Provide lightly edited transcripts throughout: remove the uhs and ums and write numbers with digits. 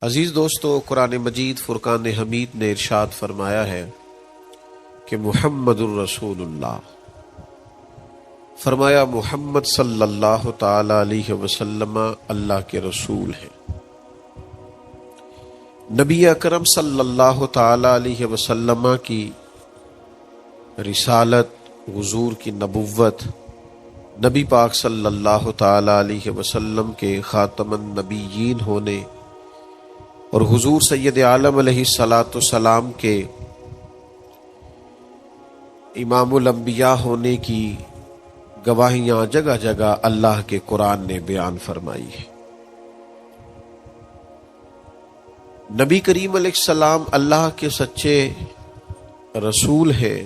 عزیز دوستو، قرآن مجید فرقان حمید نے ارشاد فرمایا ہے کہ محمد الرسول اللہ، فرمایا محمد صلی اللہ تعالی علیہ وسلم اللہ کے رسول ہیں۔ نبی اکرم صلی اللہ تعالی علیہ وسلم کی رسالت، حضور کی نبوت، نبی پاک صلی اللہ تعالی علیہ وسلم کے خاتم النبیین ہونے اور حضور سید عالم علیہ السلام کے امام الانبیاء ہونے کی گواہیاں جگہ جگہ اللہ کے قرآن نے بیان فرمائی ہے۔ نبی کریم علیہ السلام اللہ کے سچے رسول ہیں،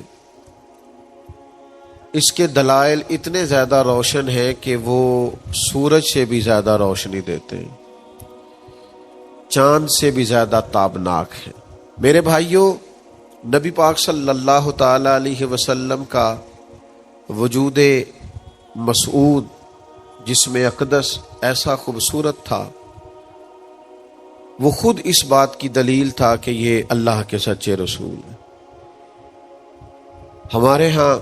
اس کے دلائل اتنے زیادہ روشن ہیں کہ وہ سورج سے بھی زیادہ روشنی دیتے ہیں، چاند سے بھی زیادہ تابناک ہے۔ میرے بھائیوں، نبی پاک صلی اللہ تعالی علیہ وسلم کا وجود مسعود جسم اقدس ایسا خوبصورت تھا، وہ خود اس بات کی دلیل تھا کہ یہ اللہ کے سچے رسول ہیں۔ ہمارے ہاں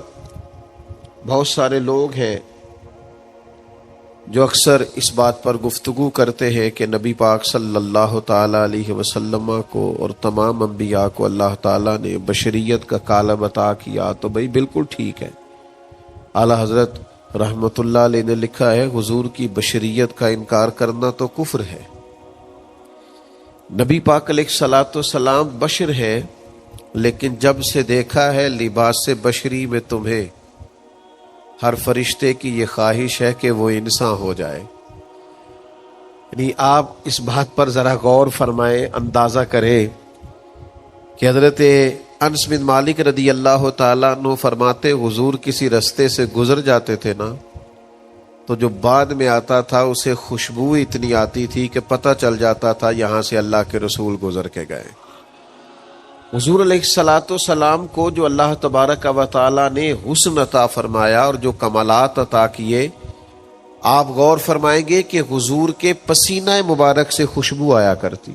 بہت سارے لوگ ہیں جو اکثر اس بات پر گفتگو کرتے ہیں کہ نبی پاک صلی اللہ تعالی علیہ وسلم کو اور تمام انبیاء کو اللہ تعالیٰ نے بشریت کا کالب عطا کیا، تو بھئی بالکل ٹھیک ہے۔ اعلیٰ حضرت رحمت اللہ علیہ نے لکھا ہے، حضور کی بشریت کا انکار کرنا تو کفر ہے۔ نبی پاک علیہ الصلوۃ والسلام بشر ہے، لیکن جب سے دیکھا ہے لباس بشری میں تمہیں، ہر فرشتے کی یہ خواہش ہے کہ وہ انسان ہو جائے۔ یعنی آپ اس بات پر ذرا غور فرمائیں، اندازہ کریں کہ حضرت انس بن مالک رضی اللہ تعالیٰ عنہ فرماتے، حضور کسی رستے سے گزر جاتے تھے نا، تو جو بعد میں آتا تھا اسے خوشبو اتنی آتی تھی کہ پتہ چل جاتا تھا یہاں سے اللہ کے رسول گزر کے گئے۔ حضور علیہ الصلوۃ والسلام کو جو اللہ تبارک و تعالیٰ نے حسن عطا فرمایا اور جو کمالات عطا کیے، آپ غور فرمائیں گے کہ حضور کے پسینہ مبارک سے خوشبو آیا کرتی۔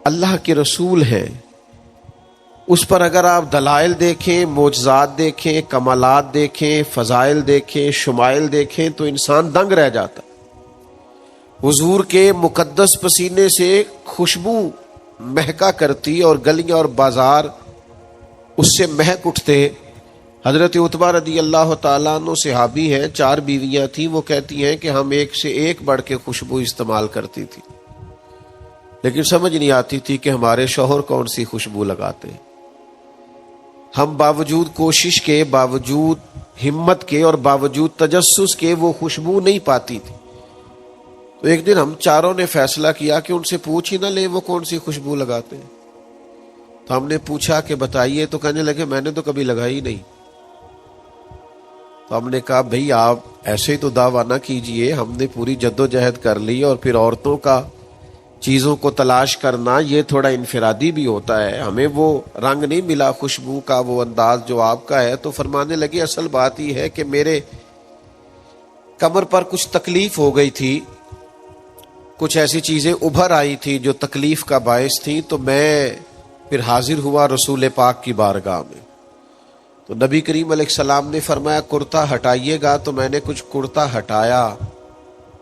اللہ کے رسول ہیں، اس پر اگر آپ دلائل دیکھیں، معجزات دیکھیں، کمالات دیکھیں، فضائل دیکھیں، شمائل دیکھیں تو انسان دنگ رہ جاتا۔ حضور کے مقدس پسینے سے خوشبو مہکا کرتی اور گلیاں اور بازار اس سے مہک اٹھتے۔ حضرت عتبہ رضی اللہ تعالیٰ عنہ صحابی ہیں، 4 بیویاں تھیں، وہ کہتی ہیں کہ ہم ایک سے ایک بڑھ کے خوشبو استعمال کرتی تھی، لیکن سمجھ نہیں آتی تھی کہ ہمارے شوہر کون سی خوشبو لگاتے ہیں۔ ہم باوجود کوشش کے، باوجود ہمت کے اور باوجود تجسس کے وہ خوشبو نہیں پاتی تھی۔ تو ایک دن ہم چاروں نے فیصلہ کیا کہ ان سے پوچھ ہی نہ لیں وہ کون سی خوشبو لگاتے ہیں۔ تو ہم نے پوچھا کہ بتائیے، تو کہنے لگے میں نے تو کبھی لگائی نہیں۔ تو ہم نے کہا بھئی آپ ایسے ہی تو دعویٰ نہ کیجئے، ہم نے پوری جدوجہد کر لی، اور پھر عورتوں کا چیزوں کو تلاش کرنا یہ تھوڑا انفرادی بھی ہوتا ہے، ہمیں وہ رنگ نہیں ملا خوشبو کا، وہ انداز جو آپ کا ہے۔ تو فرمانے لگے اصل بات یہ ہے کہ میرے کمر پر کچھ تکلیف ہو گئی تھی، کچھ ایسی چیزیں ابھر آئی تھی جو تکلیف کا باعث تھی، تو میں پھر حاضر ہوا رسول پاک کی بارگاہ میں۔ تو نبی کریم علیہ السلام نے فرمایا کرتا ہٹائیے گا، تو میں نے کچھ کرتا ہٹایا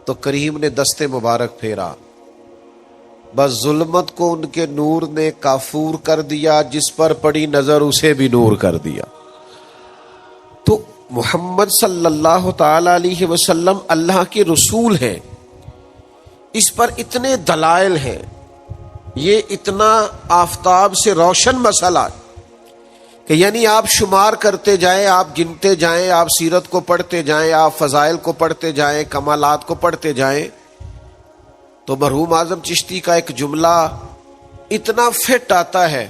تو کریم نے دست مبارک پھیرا، بس ظلمت کو ان کے نور نے کافور کر دیا، جس پر پڑی نظر اسے بھی نور کر دیا۔ تو محمد صلی اللہ تعالی علیہ وسلم اللہ کے رسول ہیں، اس پر اتنے دلائل ہیں، یہ اتنا آفتاب سے روشن مسئلہ کہ یعنی آپ شمار کرتے جائیں، آپ گنتے جائیں، آپ سیرت کو پڑھتے جائیں، آپ فضائل کو پڑھتے جائیں، کمالات کو پڑھتے جائیں، تو مرحوم اعظم چشتی کا ایک جملہ اتنا فٹ آتا ہے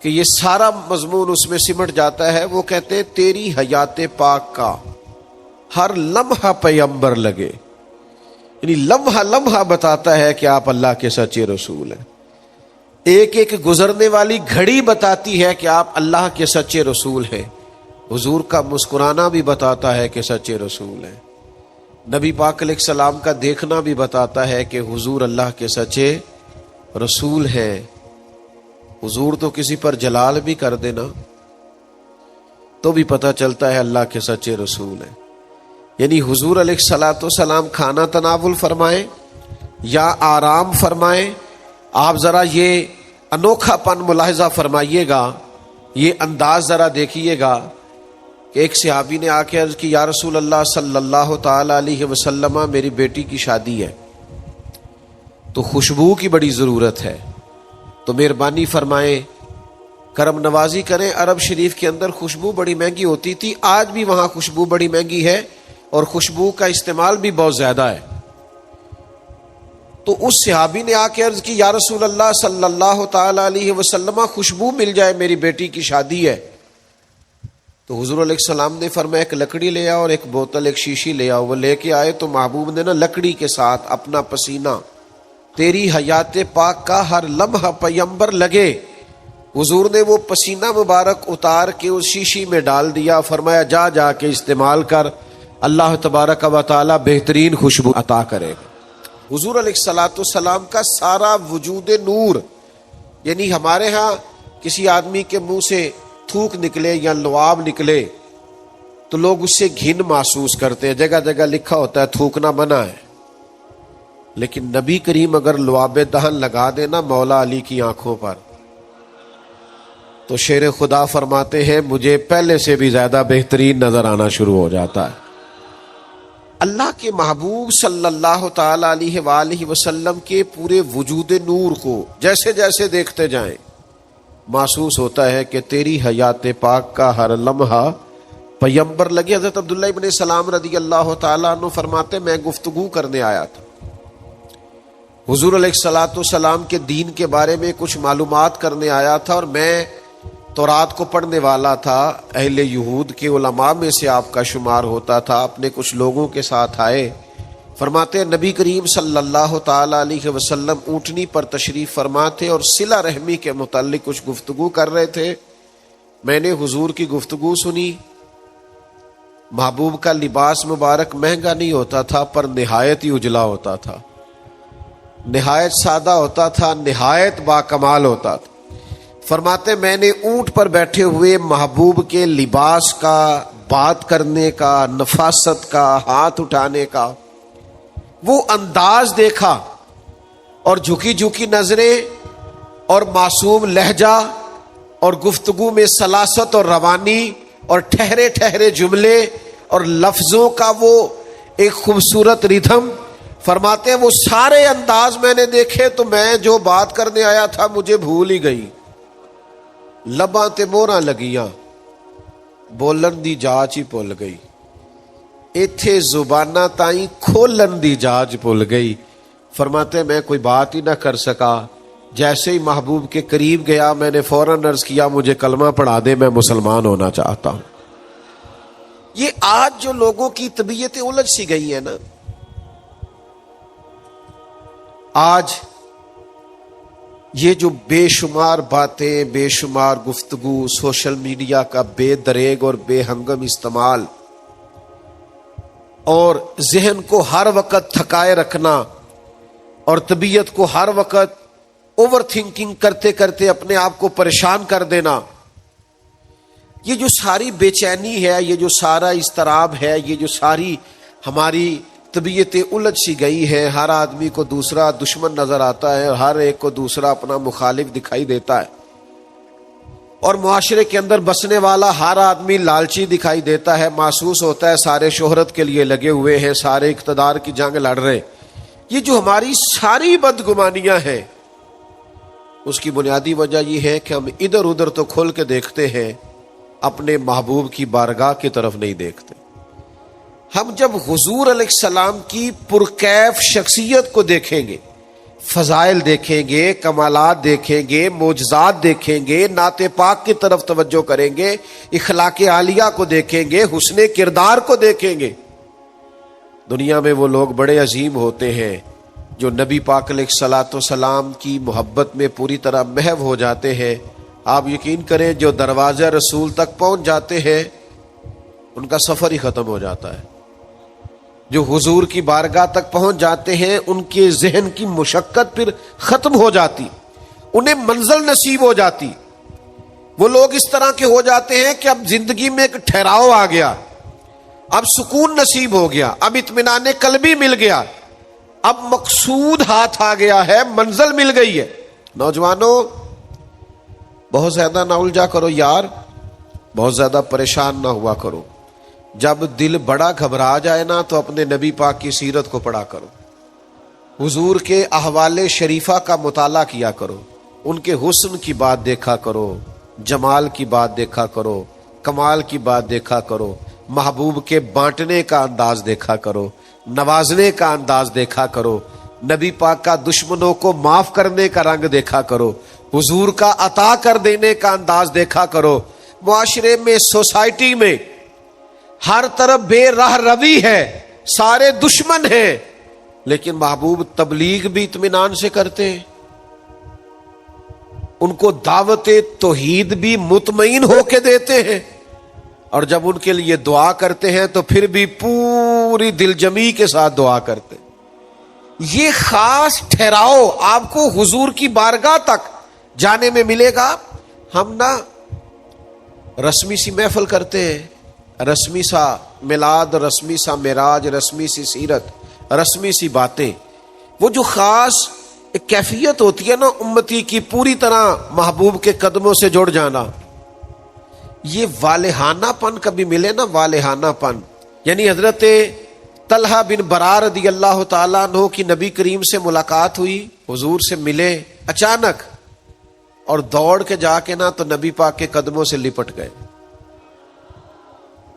کہ یہ سارا مضمون اس میں سمٹ جاتا ہے۔ وہ کہتے ہیں تیری حیات پاک کا ہر لمحہ پیغمبر لگے، یعنی لمحہ لمحہ بتاتا ہے کہ آپ اللہ کے سچے رسول ہیں، ایک ایک گزرنے والی گھڑی بتاتی ہے کہ آپ اللہ کے سچے رسول ہیں۔ حضور کا مسکرانا بھی بتاتا ہے کہ سچے رسول ہیں۔ نبی پاک علیہ السلام کا دیکھنا بھی بتاتا ہے کہ حضور اللہ کے سچے رسول ہیں. حضور تو کسی پر جلال بھی کر دینا تو بھی پتہ چلتا ہے اللہ کے سچے رسول ہیں. یعنی حضور علیہ الصلوۃ والسلام کھانا تناول فرمائیں یا آرام فرمائیں، آپ ذرا یہ انوکھا پن ملاحظہ فرمائیے گا، یہ انداز ذرا دیکھیے گا کہ ایک صحابی نے آ کے عرض کی یا رسول اللہ صلی اللہ تعالی علیہ وسلم میری بیٹی کی شادی ہے تو خوشبو کی بڑی ضرورت ہے، تو مہربانی فرمائیں کرم نوازی کریں. عرب شریف کے اندر خوشبو بڑی مہنگی ہوتی تھی، آج بھی وہاں خوشبو بڑی مہنگی ہے اور خوشبو کا استعمال بھی بہت زیادہ ہے. تو اس صحابی نے آ کے عرض کی یا رسول اللہ صلی اللہ تعالی علیہ وسلم خوشبو مل جائے، میری بیٹی کی شادی ہے. تو حضور علیہ السلام نے فرمایا ایک لکڑی لے آؤ اور ایک بوتل ایک شیشی لے آؤ. وہ لے کے آئے تو محبوب نے نا لکڑی کے ساتھ اپنا پسینہ تیری حیات پاک کا ہر لمحہ پیمبر لگے، حضور نے وہ پسینہ مبارک اتار کے اس شیشی میں ڈال دیا. فرمایا جا جا کے استعمال کر، اللہ تبارک و تعالی بہترین خوشبو عطا کرے گا. حضور علیہ الصلوۃ والسلام کا سارا وجود نور. یعنی ہمارے ہاں کسی آدمی کے منہ سے تھوک نکلے یا لعاب نکلے تو لوگ اس سے گھن محسوس کرتے ہیں، جگہ جگہ لکھا ہوتا ہے تھوکنا منع ہے. لیکن نبی کریم اگر لعاب دہن لگا دینا مولا علی کی آنکھوں پر تو شیر خدا فرماتے ہیں مجھے پہلے سے بھی زیادہ بہترین نظر آنا شروع ہو جاتا ہے. اللہ کے محبوب صلی اللہ تعالی علیہ وآلہ وسلم کے پورے وجود نور کو جیسے جیسے دیکھتے جائیں محسوس ہوتا ہے کہ تیری حیات پاک کا ہر لمحہ پیمبر لگے. حضرت عبداللہ ابن سلام رضی اللہ تعالیٰ عنہ فرماتے میں گفتگو کرنے آیا تھا، حضور علیہ الصلوۃ والسلام کے دین کے بارے میں کچھ معلومات کرنے آیا تھا، اور میں تورات کو پڑھنے والا تھا، اہل یہود کے علماء میں سے آپ کا شمار ہوتا تھا. اپنے کچھ لوگوں کے ساتھ آئے، فرماتے نبی کریم صلی اللہ تعالی علیہ وسلم اونٹنی پر تشریف فرما تھے اور صلہ رحمی کے متعلق کچھ گفتگو کر رہے تھے. میں نے حضور کی گفتگو سنی. محبوب کا لباس مبارک مہنگا نہیں ہوتا تھا پر نہایت ہی اجلا ہوتا تھا، نہایت سادہ ہوتا تھا، نہایت باکمال ہوتا تھا. فرماتے میں نے اونٹ پر بیٹھے ہوئے محبوب کے لباس کا، بات کرنے کا، نفاست کا، ہاتھ اٹھانے کا وہ انداز دیکھا، اور جھکی جھکی نظریں اور معصوم لہجہ اور گفتگو میں سلاست اور روانی اور ٹھہرے ٹھہرے جملے اور لفظوں کا وہ ایک خوبصورت ریتھم. فرماتے ہیں وہ سارے انداز میں نے دیکھے تو میں جو بات کرنے آیا تھا مجھے بھول ہی گئی. لباں تے موراں لگیاں، بولن دی جاچ ہی بھول گئی، ایتھے زباناں تائیں کھولن دی جاچ بھول گئی. فرماتے میں کوئی بات ہی نہ کر سکا. جیسے ہی محبوب کے قریب گیا میں نے فوراً عرض کیا مجھے کلمہ پڑھا دے، میں مسلمان ہونا چاہتا ہوں. یہ آج جو لوگوں کی طبیعتیں الجھ سی گئی ہیں نا، آج یہ جو بے شمار باتیں، بے شمار گفتگو، سوشل میڈیا کا بے دریغ اور بے ہنگم استعمال اور ذہن کو ہر وقت تھکائے رکھنا اور طبیعت کو ہر وقت اوور تھنکنگ کرتے کرتے اپنے آپ کو پریشان کر دینا، یہ جو ساری بے چینی ہے، یہ جو سارا اضطراب ہے، یہ جو ساری ہماری طبیعتیں الجھ سی گئی ہیں. ہر آدمی کو دوسرا دشمن نظر آتا ہے اور ہر ایک کو دوسرا اپنا مخالف دکھائی دیتا ہے، اور معاشرے کے اندر بسنے والا ہر آدمی لالچی دکھائی دیتا ہے. محسوس ہوتا ہے سارے شہرت کے لیے لگے ہوئے ہیں، سارے اقتدار کی جنگ لڑ رہے. یہ جو ہماری ساری بدگمانیاں ہیں اس کی بنیادی وجہ یہ ہے کہ ہم ادھر ادھر تو کھول کے دیکھتے ہیں، اپنے محبوب کی بارگاہ کی طرف نہیں دیکھتے. ہم جب حضور علیہ السلام کی پرکیف شخصیت کو دیکھیں گے، فضائل دیکھیں گے، کمالات دیکھیں گے، معجزات دیکھیں گے، نعت پاک کی طرف توجہ کریں گے، اخلاق عالیہ کو دیکھیں گے، حسن کردار کو دیکھیں گے. دنیا میں وہ لوگ بڑے عظیم ہوتے ہیں جو نبی پاک علیہ الصلوۃ والسلام کی محبت میں پوری طرح محو ہو جاتے ہیں. آپ یقین کریں جو دروازہ رسول تک پہنچ جاتے ہیں ان کا سفر ہی ختم ہو جاتا ہے. جو حضور کی بارگاہ تک پہنچ جاتے ہیں ان کے ذہن کی مشقت پھر ختم ہو جاتی، انہیں منزل نصیب ہو جاتی. وہ لوگ اس طرح کے ہو جاتے ہیں کہ اب زندگی میں ایک ٹھہراؤ آ گیا، اب سکون نصیب ہو گیا، اب اطمینان قلبی مل گیا، اب مقصود ہاتھ آ گیا ہے، منزل مل گئی ہے. نوجوانوں بہت زیادہ نہ الجھا کرو یار، بہت زیادہ پریشان نہ ہوا کرو. جب دل بڑا گھبرا جائے نا تو اپنے نبی پاک کی سیرت کو پڑھا کرو، حضور کے احوال شریفہ کا مطالعہ کیا کرو، ان کے حسن کی بات دیکھا کرو، جمال کی بات دیکھا کرو، کمال کی بات دیکھا کرو، محبوب کے بانٹنے کا انداز دیکھا کرو، نوازنے کا انداز دیکھا کرو، نبی پاک کا دشمنوں کو معاف کرنے کا رنگ دیکھا کرو، حضور کا عطا کر دینے کا انداز دیکھا کرو. معاشرے میں، سوسائٹی میں ہر طرف بے راہ روی ہے، سارے دشمن ہیں، لیکن محبوب تبلیغ بھی اطمینان سے کرتے ہیں، ان کو دعوت توحید بھی مطمئن ہو کے دیتے ہیں، اور جب ان کے لیے دعا کرتے ہیں تو پھر بھی پوری دل جمی کے ساتھ دعا کرتے ہیں. یہ خاص ٹھہراؤ آپ کو حضور کی بارگاہ تک جانے میں ملے گا. ہم نا رسمی سی محفل کرتے ہیں، رسمی سا میلاد، رسمی سا معراج، رسمی سی سیرت، رسمی سی باتیں. وہ جو خاص ایک کیفیت ہوتی ہے نا امتی کی، پوری طرح محبوب کے قدموں سے جڑ جانا، یہ والہانہ پن کبھی ملے نا، والہانہ پن. یعنی حضرت طلحہ بن برار رضی اللہ تعالیٰ عنہ کی نبی کریم سے ملاقات ہوئی، حضور سے ملے اچانک، اور دوڑ کے جا کے نا تو نبی پاک کے قدموں سے لپٹ گئے،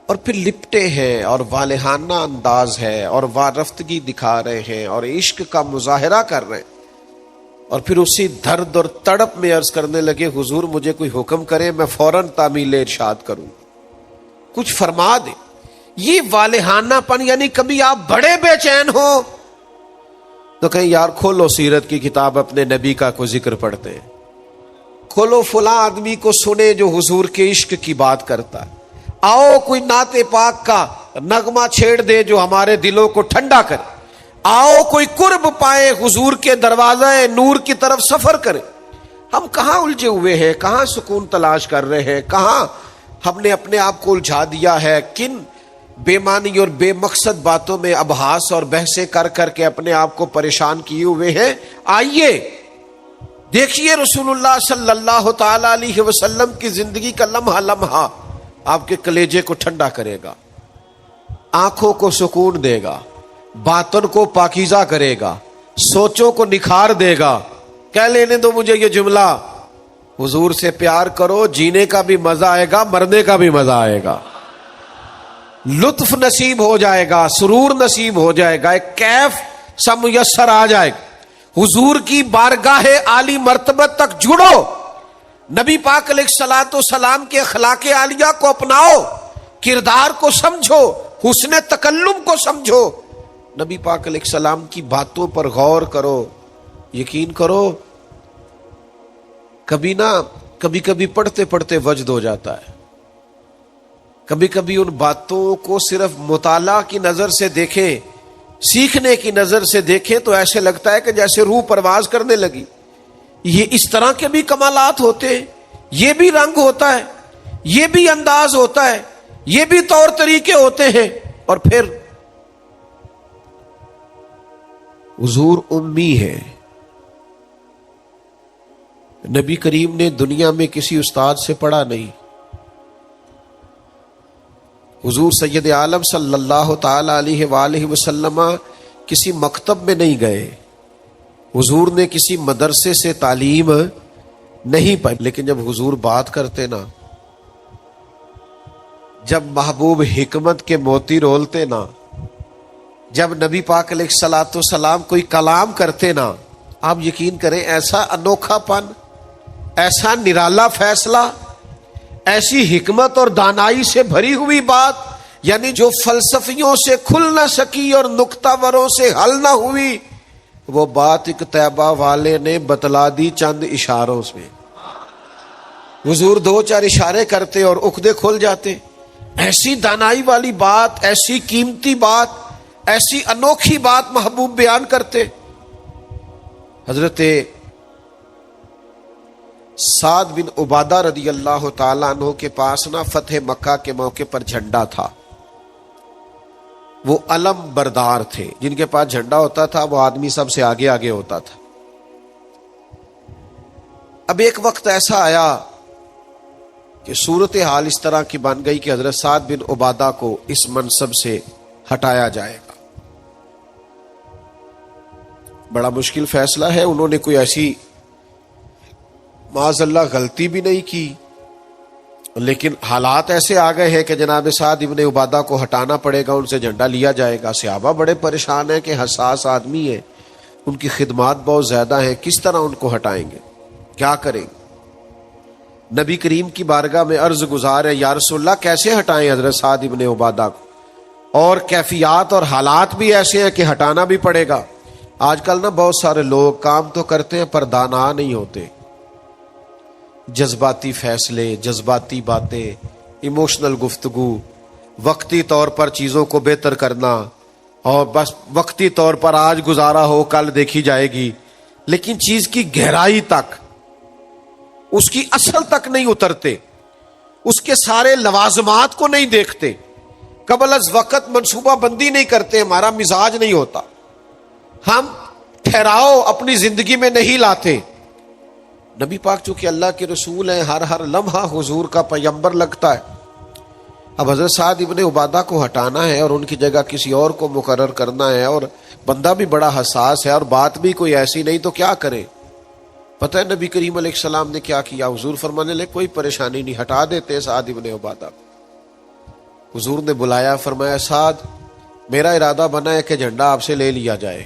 اور پھر لپٹے ہیں اور والہانہ انداز ہے اور وارفتگی دکھا رہے ہیں اور عشق کا مظاہرہ کر رہے ہیں، اور پھر اسی درد اور تڑپ میں عرض کرنے لگے حضور مجھے کوئی حکم کرے، میں فوراً تعمیل ارشاد کروں، کچھ فرما دے. یہ والہانہ پن، یعنی کبھی آپ بڑے بے چین ہو تو کہیں یار کھولو سیرت کی کتاب، اپنے نبی کا کوئی ذکر پڑھتے ہیں، کھولو فلاں آدمی کو سنے جو حضور کے عشق کی بات کرتا ہے، آؤ کوئی نعت پاک کا نغمہ چھیڑ دے جو ہمارے دلوں کو ٹھنڈا کرے، آؤ کوئی قرب پائے حضور کے دروازہ نور کی طرف سفر کرے. ہم کہاں الجھے ہوئے ہیں، کہاں سکون تلاش کر رہے ہیں، کہاں ہم نے اپنے آپ کو الجھا دیا ہے، کن بے معنی اور بے مقصد باتوں میں ابحاث اور بحثیں کر کر کے اپنے آپ کو پریشان کیے ہوئے ہیں. آئیے دیکھیے رسول اللہ صلی اللہ تعالی علیہ وسلم کی زندگی کا لمحہ لمحہ آپ کے کلیجے کو ٹھنڈا کرے گا، آنکھوں کو سکون دے گا، باطن کو پاکیزہ کرے گا، سوچوں کو نکھار دے گا. کہہ لینے دو مجھے یہ جملہ، حضور سے پیار کرو، جینے کا بھی مزہ آئے گا، مرنے کا بھی مزہ آئے گا، لطف نصیب ہو جائے گا، سرور نصیب ہو جائے گا، ایک کیف سا میسر آ جائے گا. حضور کی بارگاہ عالی مرتبہ تک جڑو، نبی پاک علیہ الصلوۃ والسلام کے اخلاق عالیہ کو اپناؤ، کردار کو سمجھو، حسن تکلم کو سمجھو، نبی پاک علیہ السلام کی باتوں پر غور کرو. یقین کرو کبھی کبھی پڑھتے پڑھتے وجد ہو جاتا ہے، کبھی کبھی ان باتوں کو صرف مطالعہ کی نظر سے دیکھیں، سیکھنے کی نظر سے دیکھیں تو ایسے لگتا ہے کہ جیسے روح پرواز کرنے لگی. یہ اس طرح کے بھی کمالات ہوتے ہیں، یہ بھی رنگ ہوتا ہے، یہ بھی انداز ہوتا ہے، یہ بھی طور طریقے ہوتے ہیں. اور پھر حضور امی ہے. نبی کریم نے دنیا میں کسی استاد سے پڑھا نہیں. حضور سید عالم صلی اللہ تعالی علیہ وآلہ وسلم کسی مکتب میں نہیں گئے، حضور نے کسی مدرسے سے تعلیم نہیں پائی. لیکن جب حضور بات کرتے نا، جب محبوب حکمت کے موتی رولتے نا، جب نبی پاک علیہ الصلوۃ والسلام کوئی کلام کرتے نا، آپ یقین کریں ایسا انوکھا پن، ایسا نرالا فیصلہ، ایسی حکمت اور دانائی سے بھری ہوئی بات، یعنی جو فلسفیوں سے کھل نہ سکی اور نکتہ وروں سے حل نہ ہوئی، وہ بات ایک طیبہ والے نے بتلا دی چند اشاروں میں. حضور دو چار اشارے کرتے اور عقدے کھل جاتے. ایسی دانائی والی بات، ایسی قیمتی بات ایسی انوکھی بات محبوب بیان کرتے. حضرت سعد بن عبادہ رضی اللہ تعالیٰ عنہ کے پاس نا فتح مکہ کے موقع پر جھنڈا تھا. وہ علم بردار تھے، جن کے پاس جھنڈا ہوتا تھا وہ آدمی سب سے آگے آگے ہوتا تھا. اب ایک وقت ایسا آیا کہ صورتحال اس طرح کی بن گئی کہ حضرت سعد بن عبادہ کو اس منصب سے ہٹایا جائے گا. بڑا مشکل فیصلہ ہے. انہوں نے کوئی ایسی معاذ اللہ غلطی بھی نہیں کی، لیکن حالات ایسے آ گئے ہیں کہ جناب سعد ابن عبادہ کو ہٹانا پڑے گا، ان سے جھنڈا لیا جائے گا. صحابہ بڑے پریشان ہیں کہ حساس آدمی ہے، ان کی خدمات بہت زیادہ ہیں، کس طرح ان کو ہٹائیں گے، کیا کریں. نبی کریم کی بارگاہ میں عرض گزار ہے، یا رسول اللہ کیسے ہٹائیں حضرت سعد ابن عبادہ کو، اور کیفیات اور حالات بھی ایسے ہیں کہ ہٹانا بھی پڑے گا. آج کل نا بہت سارے لوگ کام تو کرتے ہیں پر دانا نہیں ہوتے. جذباتی فیصلے، جذباتی باتیں، ایموشنل گفتگو، وقتی طور پر چیزوں کو بہتر کرنا، اور بس وقتی طور پر آج گزارا ہو کل دیکھی جائے گی، لیکن چیز کی گہرائی تک، اس کی اصل تک نہیں اترتے، اس کے سارے لوازمات کو نہیں دیکھتے، قبل از وقت منصوبہ بندی نہیں کرتے. ہمارا مزاج نہیں ہوتا، ہم ٹھہراؤ اپنی زندگی میں نہیں لاتے. نبی پاک چونکہ اللہ کے رسول ہیں، ہر لمحہ حضور کا پیغمبر لگتا ہے. اب حضرت سعد ابن عبادہ کو ہٹانا ہے اور ان کی جگہ کسی اور کو مقرر کرنا ہے، اور بندہ بھی بڑا حساس ہے اور بات بھی کوئی ایسی نہیں، تو کیا کرے. پتہ ہے نبی کریم علیہ السلام نے کیا کیا؟ حضور فرمانے لگے کوئی پریشانی نہیں، ہٹا دیتے سعد ابن عبادہ. حضور نے بلایا، فرمایا سعد میرا ارادہ بنا ہے کہ جھنڈا آپ سے لے لیا جائے.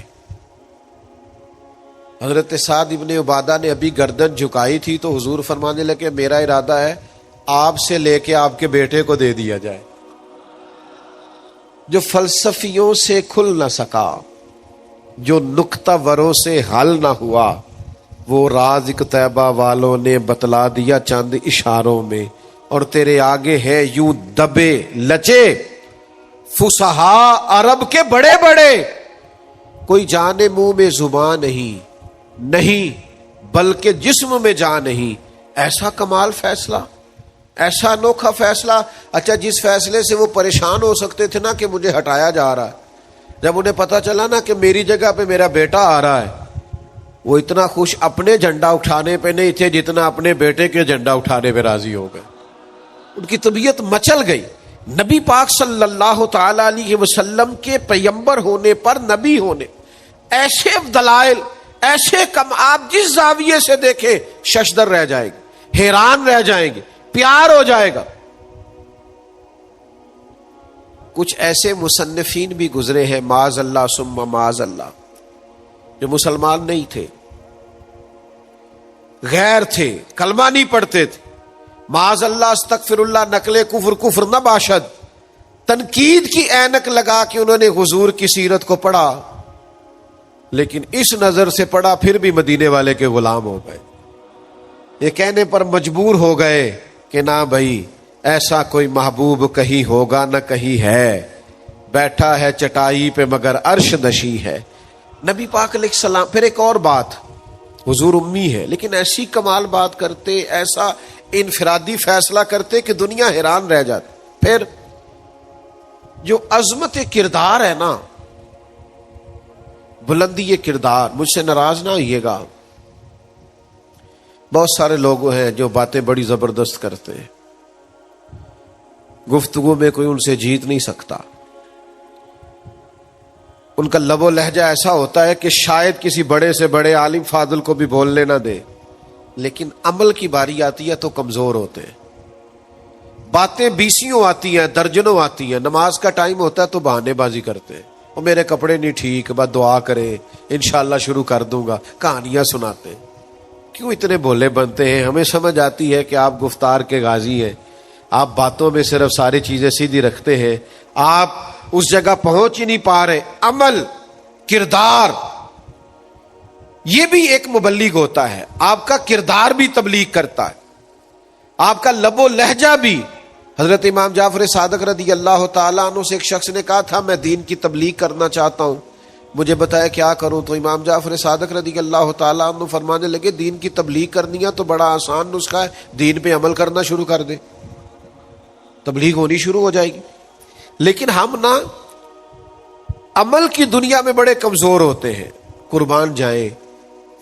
حضرت سعد ابن عبادہ نے ابھی گردن جھکائی تھی تو حضور فرمانے لگے میرا ارادہ ہے آپ سے لے کے آپ کے بیٹے کو دے دیا جائے. جو فلسفیوں سے کھل نہ سکا، جو نکتہ وروں سے حل نہ ہوا، وہ راز ایک طیبہ والوں نے بتلا دیا چند اشاروں میں. اور تیرے آگے ہے یوں دبے لچے فصحا عرب کے بڑے بڑے، کوئی جانے منہ میں زبان نہیں بلکہ جسم میں جان نہیں. ایسا کمال فیصلہ، ایسا انوکھا فیصلہ. اچھا جس فیصلے سے وہ پریشان ہو سکتے تھے نا کہ مجھے ہٹایا جا رہا ہے، جب انہیں پتا چلا نا کہ میری جگہ پہ میرا بیٹا آ رہا ہے، وہ اتنا خوش اپنے جھنڈا اٹھانے پہ نہیں تھے جتنا اپنے بیٹے کے جھنڈا اٹھانے پہ راضی ہو گئے. ان کی طبیعت مچل گئی. نبی پاک صلی اللہ تعالی علیہ وسلم کے پیغمبر ہونے پر، نبی ہونے، ایسے دلائل، ایسے کم، آپ جس زاویے سے دیکھیں ششدر رہ جائے گے، حیران رہ جائیں گے، پیار ہو جائے گا. کچھ ایسے مصنفین بھی گزرے ہیں معاذ اللہ ثم معاذ اللہ، جو مسلمان نہیں تھے، غیر تھے، کلمہ نہیں پڑھتے تھے. معاذ اللہ استغفر اللہ، نقل کفر نہ باشد، تنقید کی اینک لگا کے انہوں نے حضور کی سیرت کو پڑھا، لیکن اس نظر سے پڑھا پھر بھی مدینے والے کے غلام ہو گئے. یہ کہنے پر مجبور ہو گئے کہ نہ بھائی ایسا کوئی محبوب کہیں ہوگا نہ کہیں ہے، بیٹھا ہے چٹائی پہ مگر عرش نشی ہے. نبی پاک علیہ السلام. پھر ایک اور بات، حضور امی ہے لیکن ایسی کمال بات کرتے، ایسا انفرادی فیصلہ کرتے کہ دنیا حیران رہ جاتی. پھر جو عظمت کردار ہے نا، بلندی یہ کردار، مجھ سے ناراض نہ ہوئیے گا، بہت سارے لوگ ہیں جو باتیں بڑی زبردست کرتے ہیں، گفتگو میں کوئی ان سے جیت نہیں سکتا. ان کا لب و لہجہ ایسا ہوتا ہے کہ شاید کسی بڑے سے بڑے عالم فاضل کو بھی بولنے نہ دے، لیکن عمل کی باری آتی ہے تو کمزور ہوتے ہیں. باتیں بیسیوں آتی ہیں، درجنوں آتی ہیں، نماز کا ٹائم ہوتا ہے تو بہانے بازی کرتے ہیں، وہ میرے کپڑے نہیں ٹھیک، بس دعا کریں انشاءاللہ شروع کر دوں گا، کہانیاں سناتے ہیں. کیوں اتنے بھولے بنتے ہیں؟ ہمیں سمجھ آتی ہے کہ آپ گفتار کے غازی ہیں، آپ باتوں میں صرف ساری چیزیں سیدھی رکھتے ہیں، آپ اس جگہ پہنچ ہی نہیں پا رہے. عمل، کردار، یہ بھی ایک مبلغ ہوتا ہے. آپ کا کردار بھی تبلیغ کرتا ہے، آپ کا لب و لہجہ بھی. حضرت امام جعفر صادق رضی اللہ تعالیٰ عنہ سے ایک شخص نے کہا تھا میں دین کی تبلیغ کرنا چاہتا ہوں، مجھے بتایا کیا کروں؟ تو امام جعفر صادق رضی اللہ تعالیٰ عنہ فرمانے لگے دین کی تبلیغ کرنی ہے تو بڑا آسان نسخہ ہے، دین پہ عمل کرنا شروع کر دے، تبلیغ ہونی شروع ہو جائے گی۔ لیکن ہم نا عمل کی دنیا میں بڑے کمزور ہوتے ہیں، قربان جائیں۔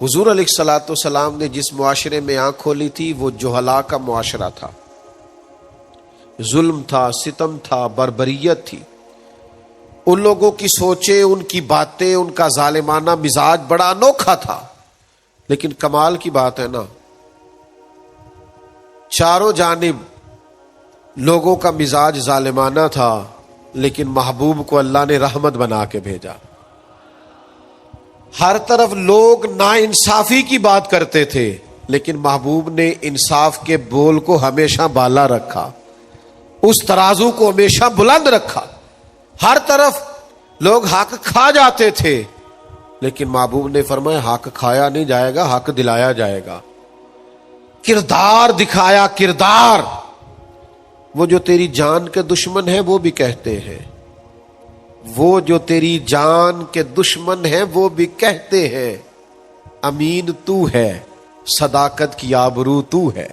حضور علیہ الصلوۃ والسلام نے جس معاشرے میں آنکھ کھولی تھی وہ جہلا کا معاشرہ تھا، ظلم تھا، ستم تھا، بربریت تھی۔ ان لوگوں کی سوچیں، ان کی باتیں، ان کا ظالمانہ مزاج بڑا انوکھا تھا۔ لیکن کمال کی بات ہے نا، چاروں جانب لوگوں کا مزاج ظالمانہ تھا، لیکن محبوب کو اللہ نے رحمت بنا کے بھیجا۔ ہر طرف لوگ ناانصافی کی بات کرتے تھے، لیکن محبوب نے انصاف کے بول کو ہمیشہ بالا رکھا، اس ترازو کو ہمیشہ بلند رکھا۔ ہر طرف لوگ حق کھا جاتے تھے، لیکن محبوب نے فرمایا حق کھایا نہیں جائے گا، حق دلایا جائے گا۔ کردار دکھایا، کردار۔ وہ جو تیری جان کے دشمن ہیں وہ بھی کہتے ہیں، وہ جو تیری جان کے دشمن ہیں وہ بھی کہتے ہیں امین تو ہے، صداقت کی آبرو تو ہے۔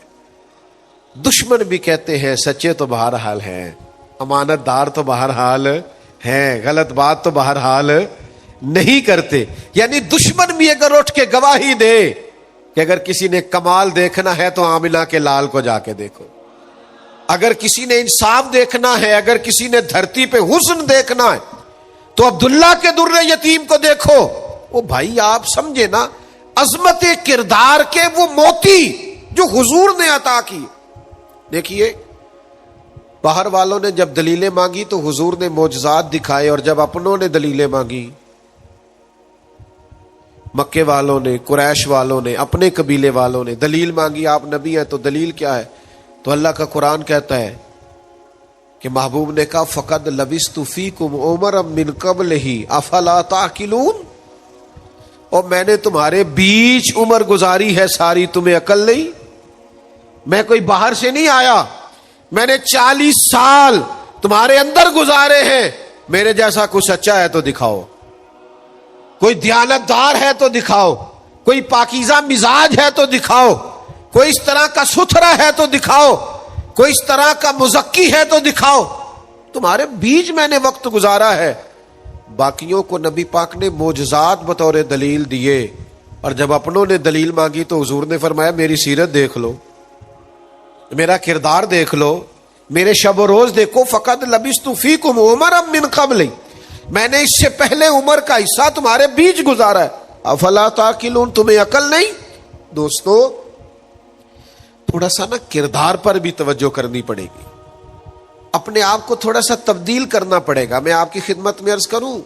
دشمن بھی کہتے ہیں سچے تو بہرحال ہیں، امانت دار تو بہرحال ہیں، غلط بات تو بہرحال نہیں کرتے۔ یعنی دشمن بھی اگر اٹھ کے گواہی دے کہ اگر کسی نے کمال دیکھنا ہے تو آمنہ کے لال کو جا کے دیکھو، اگر کسی نے انصاف دیکھنا ہے، اگر کسی نے دھرتی پہ حسن دیکھنا ہے تو عبداللہ کے در یتیم کو دیکھو۔ وہ بھائی آپ سمجھے نا، عظمت کردار کے وہ موتی جو حضور نے عطا کی۔ دیکھیے باہر والوں نے جب دلیلیں مانگی تو حضور نے معجزات دکھائے، اور جب اپنوں نے دلیلیں مانگی، مکے والوں نے، قریش والوں نے، اپنے قبیلے والوں نے دلیل مانگی، آپ نبی ہیں تو دلیل کیا ہے؟ تو اللہ کا قرآن کہتا ہے کہ محبوب نے کہا فقد لبثت فیکم عمرا من قبلہ افلا تعقلون، اور میں نے تمہارے بیچ عمر گزاری ہے ساری، تمہیں عقل نہیں؟ میں کوئی باہر سے نہیں آیا، میں نے 40 سال تمہارے اندر گزارے ہیں۔ میرے جیسا کوئی سچا ہے تو دکھاؤ، کوئی دیانتدار ہے تو دکھاؤ، کوئی پاکیزہ مزاج ہے تو دکھاؤ، کوئی اس طرح کا ستھرا ہے تو دکھاؤ، کوئی اس طرح کا مزکی ہے تو دکھاؤ۔ تمہارے بیچ میں نے وقت گزارا ہے۔ باقیوں کو نبی پاک نے معجزات بطور دلیل دیے، اور جب اپنوں نے دلیل مانگی تو حضور نے فرمایا میری سیرت دیکھ لو، میرا کردار دیکھ لو، میرے شب و روز دیکھو۔ فقد لبثت فیکم عمرا من قبل، میں نے اس سے پہلے عمر کا حصہ تمہارے بیچ گزارا ہے۔ افلا تعقلون، تمہیں عقل نہیں؟ دوستو تھوڑا سا نا کردار پر بھی توجہ کرنی پڑے گی، اپنے آپ کو تھوڑا سا تبدیل کرنا پڑے گا۔ میں آپ کی خدمت میں عرض کروں،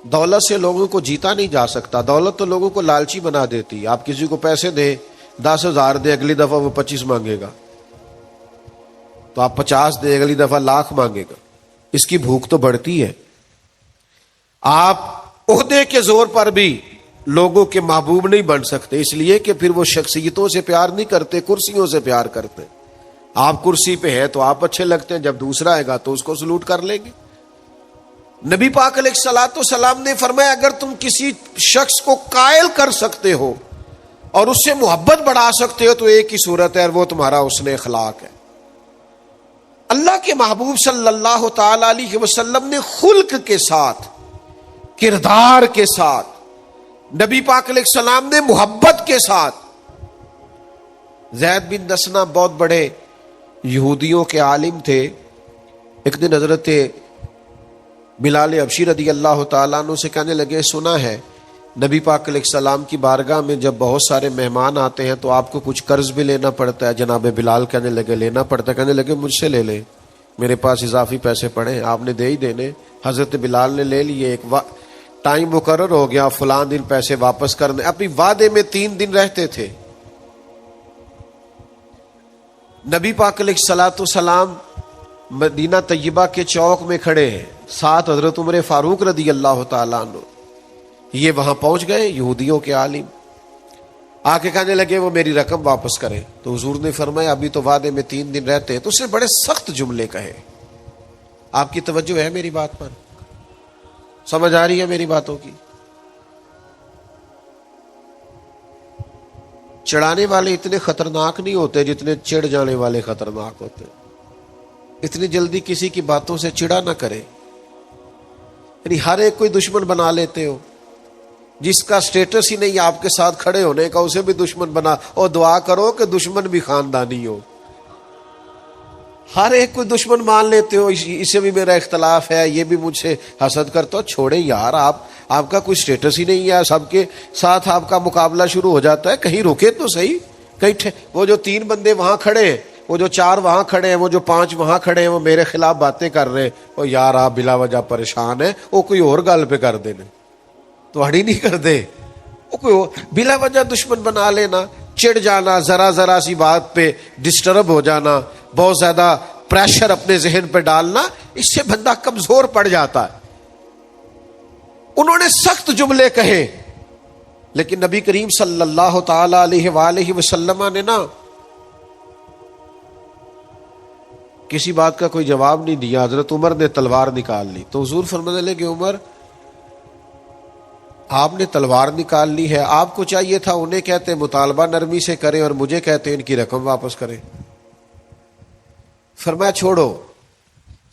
دولت سے لوگوں کو جیتا نہیں جا سکتا، دولت تو لوگوں کو لالچی بنا دیتی۔ آپ کسی کو پیسے دیں، 10,000 دیں، اگلی دفعہ وہ 25 مانگے گا، تو آپ 50 دیں، اگلی دفعہ لاکھ مانگے گا۔ اس کی بھوک تو بڑھتی ہے۔ آپ عہدے کے زور پر بھی لوگوں کے محبوب نہیں بن سکتے، اس لیے کہ پھر وہ شخصیتوں سے پیار نہیں کرتے، کرسیوں سے پیار کرتے۔ آپ کرسی پہ ہے تو آپ اچھے لگتے ہیں، جب دوسرا آئے گا تو اس کو سلوٹ کر لیں گے۔ نبی پاک علیہ الصلوۃ والسلام نے فرمایا اگر تم کسی شخص کو قائل کر سکتے ہو اور اس سے محبت بڑھا سکتے ہو تو ایک ہی صورت ہے، اور وہ تمہارا حسن اخلاق ہے۔ اللہ کے محبوب صلی اللہ تعالی علیہ وسلم نے خلق کے ساتھ، کردار کے ساتھ، نبی پاک علیہ السلام نے محبت کے ساتھ۔ زید بن دسنہ بہت بڑے یہودیوں کے عالم تھے۔ ایک دن حضرت بلال حبشی رضی اللہ تعالیٰ عنہ سے کہنے لگے سنا ہے نبی پاک علیہ السلام کی بارگاہ میں جب بہت سارے مہمان آتے ہیں تو آپ کو کچھ قرض بھی لینا پڑتا ہے۔ جناب بلال کہنے لگے لینا پڑتا ہے، کہنے لگے مجھ سے لے لیں، میرے پاس اضافی پیسے پڑے ہیں، آپ نے دے ہی دینے۔ حضرت بلال نے لے لیے، ایک ٹائم مقرر ہو گیا، فلاں دن پیسے واپس کرنے۔ اپنی وعدے میں 3 دن رہتے تھے۔ نبی پاک علیہ الصلوۃ والسلام مدینہ طیبہ کے چوک میں کھڑے ہیں، ساتھ حضرت عمر فاروق رضی اللہ تعالیٰ عنہ۔ یہ وہاں پہنچ گئے یہودیوں کے عالم۔ آ کے کہنے لگے وہ میری رقم واپس کرے. تو حضور نے فرمایا ابھی تو وعدے میں 3 دن رہتے ہیں. تو اس نے بڑے سخت جملے کہے. آپ کی توجہ ہے میری بات پر؟ سمجھ آ رہی ہے میری باتوں کی؟ چڑھانے والے اتنے خطرناک نہیں ہوتے جتنے چڑھ جانے والے خطرناک ہوتے. اتنی جلدی کسی کی باتوں سے چڑا نہ کرے. یعنی ہر ایک کوئی دشمن بنا لیتے ہو. جس کا سٹیٹس ہی نہیں آپ کے ساتھ کھڑے ہونے کا اسے بھی دشمن بنا، اور دعا کرو کہ دشمن بھی خاندانی ہو. ہر ایک کو دشمن مان لیتے ہو. اسے بھی میرا اختلاف ہے، یہ بھی مجھ سے حسد کرتا ہو. چھوڑے یار، آپ کا کوئی سٹیٹس ہی نہیں ہے. سب کے ساتھ آپ کا مقابلہ شروع ہو جاتا ہے. کہیں رکے تو صحیح. کہیں وہ جو 3 بندے وہاں کھڑے ہیں، وہ جو 4 وہاں کھڑے ہیں، وہ جو 5 وہاں کھڑے ہیں، وہ میرے خلاف باتیں کر رہے ہیں. وہ یار آپ بلا وجہ پریشان ہیں. وہ کوئی اور گل پہ کر دینے تو ہڑی نہیں کر دے. وہ کوئی بلا وجہ دشمن بنا لینا، چڑ جانا، ذرا سی بات پہ ڈسٹرب ہو جانا، بہت زیادہ پریشر اپنے ذہن پہ ڈالنا، اس سے بندہ کمزور پڑ جاتا ہے. انہوں نے سخت جملے کہے، لیکن نبی کریم صلی اللہ تعالی علیہ وآلہ وسلم نے نا کسی بات کا کوئی جواب نہیں دیا. حضرت عمر نے تلوار نکال لی. تو حضور فرمانے لگے عمر آپ نے تلوار نکال لی ہے، آپ کو چاہیے تھا انہیں کہتے مطالبہ نرمی سے کریں اور مجھے کہتے ان کی رقم واپس کریں. فرمایا چھوڑو.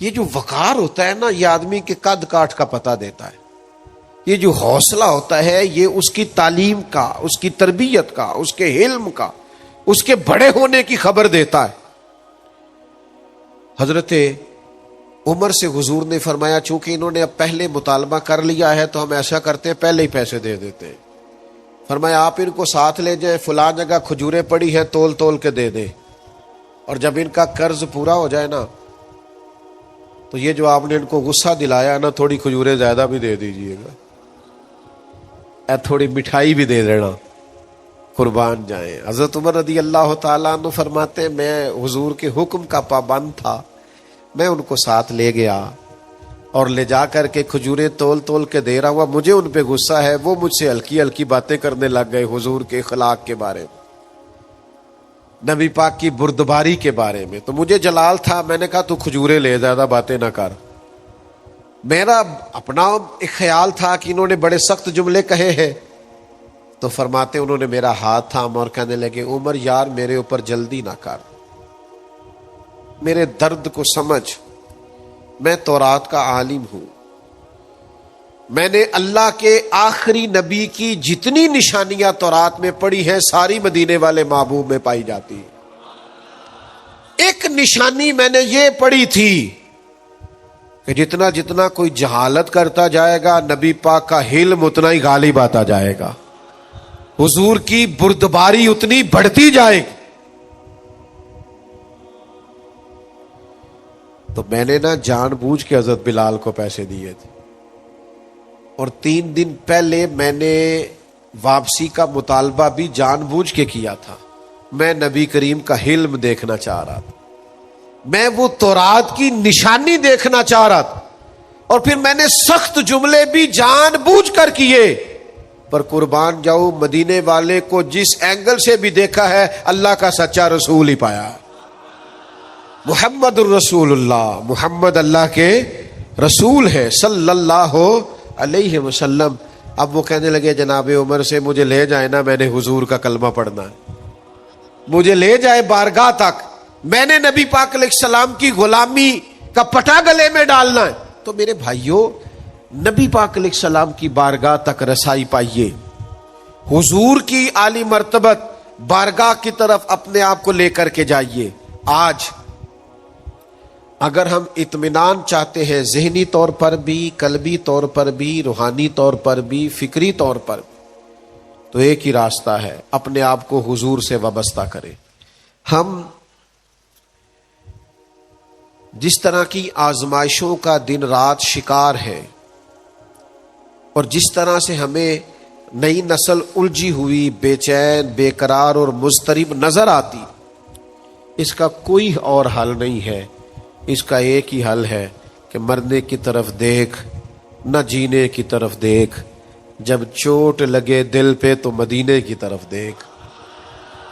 یہ جو وقار ہوتا ہے نا، یہ آدمی کے قد کاٹ کا پتہ دیتا ہے. یہ جو حوصلہ ہوتا ہے یہ اس کی تعلیم کا، اس کی تربیت کا، اس کے علم کا، اس کے بڑے ہونے کی خبر دیتا ہے. حضرت عمر سے حضور نے فرمایا چونکہ انہوں نے اب پہلے مطالبہ کر لیا ہے تو ہم ایسا کرتے ہیں پہلے ہی پیسے دے دیتے ہیں. فرمایا آپ ان کو ساتھ لے جائیں، فلاں جگہ کھجوریں پڑی ہیں تول کے دے دیں، اور جب ان کا قرض پورا ہو جائے نا تو یہ جو آپ نے ان کو غصہ دلایا نا، تھوڑی کھجوریں زیادہ بھی دے دیجئے گا، تھوڑی مٹھائی بھی دے دینا، قربان جائیں. حضرت عمر رضی اللہ تعالیٰ عنہ فرماتے ہیں میں حضور کے حکم کا پابند تھا. میں ان کو ساتھ لے گیا اور لے جا کر کے کھجوریں تول کے دے رہا ہوا. مجھے ان پہ غصہ ہے، وہ مجھ سے ہلکی باتیں کرنے لگ گئے حضور کے اخلاق کے بارے میں، نبی پاک کی بردباری کے بارے میں. تو مجھے جلال تھا، میں نے کہا تو کھجوریں لے، زیادہ باتیں نہ کر. میرا اپنا ایک خیال تھا کہ انہوں نے بڑے سخت جملے کہے ہیں. تو فرماتے انہوں نے میرا ہاتھ تھاما اور کہنے لگے عمر یار میرے اوپر جلدی نہ کر، میرے درد کو سمجھ. میں تورات کا عالم ہوں، میں نے اللہ کے آخری نبی کی جتنی نشانیاں تورات میں پڑھی ہیں ساری مدینے والے محبوب میں پائی جاتی ہیں. ایک نشانی میں نے یہ پڑھی تھی کہ جتنا کوئی جہالت کرتا جائے گا نبی پاک کا علم اتنا ہی غالب آتا جائے گا، حضور کی بردباری اتنی بڑھتی جائے گی. تو میں نے نا جان بوجھ کے حضرت بلال کو پیسے دیے تھے، اور 3 دن پہلے میں نے واپسی کا مطالبہ بھی جان بوجھ کے کیا تھا. میں نبی کریم کا علم دیکھنا چاہ رہا تھا، میں وہ تورات کی نشانی دیکھنا چاہ رہا تھا، اور پھر میں نے سخت جملے بھی جان بوجھ کر کیے. پر قربان جاؤ مدینے والے کو جس اینگل سے بھی دیکھا ہے اللہ کا سچا رسول ہی پایا. محمد الرسول اللہ، محمد اللہ کے رسول ہے صلی اللہ علیہ وسلم. اب وہ کہنے لگے جناب عمر سے مجھے لے جائے نا، میں نے حضور کا کلمہ پڑھنا ہے، مجھے لے جائے بارگاہ تک، میں نے نبی پاک علیہ السلام کی غلامی کا پٹا گلے میں ڈالنا ہے. تو میرے بھائیوں نبی پاک علیہ السلام کی بارگاہ تک رسائی پائیے، حضور کی عالی مرتبت بارگاہ کی طرف اپنے آپ کو لے کر کے جائیے. آج اگر ہم اطمینان چاہتے ہیں ذہنی طور پر بھی، قلبی طور پر بھی، روحانی طور پر بھی، فکری طور پر، تو ایک ہی راستہ ہے، اپنے آپ کو حضور سے وابستہ کریں. ہم جس طرح کی آزمائشوں کا دن رات شکار ہے، اور جس طرح سے ہمیں نئی نسل الجھی ہوئی، بے چین، بے قرار اور مضطرب نظر آتی، اس کا کوئی اور حل نہیں ہے. اس کا ایک ہی حل ہے کہ مرنے کی طرف دیکھ، نہ جینے کی طرف دیکھ. جب چوٹ لگے دل پہ تو مدینے کی طرف دیکھ.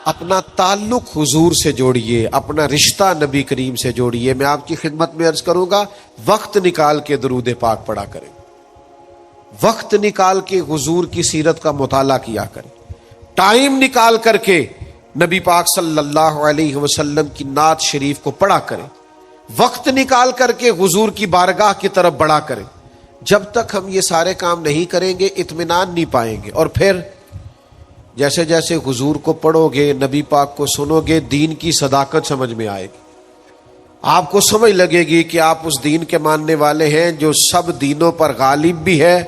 اپنا تعلق حضور سے جوڑیے، اپنا رشتہ نبی کریم سے جوڑیے۔ میں آپ کی خدمت میں عرض کروں گا، وقت نکال کے درود پاک پڑھا کریں، وقت نکال کے حضور کی سیرت کا مطالعہ کیا کریں، ٹائم نکال کر کے نبی پاک صلی اللہ علیہ وسلم کی نعت شریف کو پڑھا کریں، وقت نکال کر کے حضور کی بارگاہ کی طرف بڑھا کریں۔ جب تک ہم یہ سارے کام نہیں کریں گے اطمینان نہیں پائیں گے، اور پھر جیسے جیسے حضور کو پڑھو گے، نبی پاک کو سنو گے، دین کی صداقت سمجھ میں آئے گی، آپ کو سمجھ لگے گی کہ آپ اس دین کے ماننے والے ہیں جو سب دینوں پر غالب بھی ہے،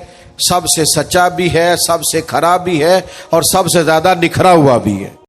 سب سے سچا بھی ہے، سب سے کھرا بھی ہے، اور سب سے زیادہ نکھرا ہوا بھی ہے۔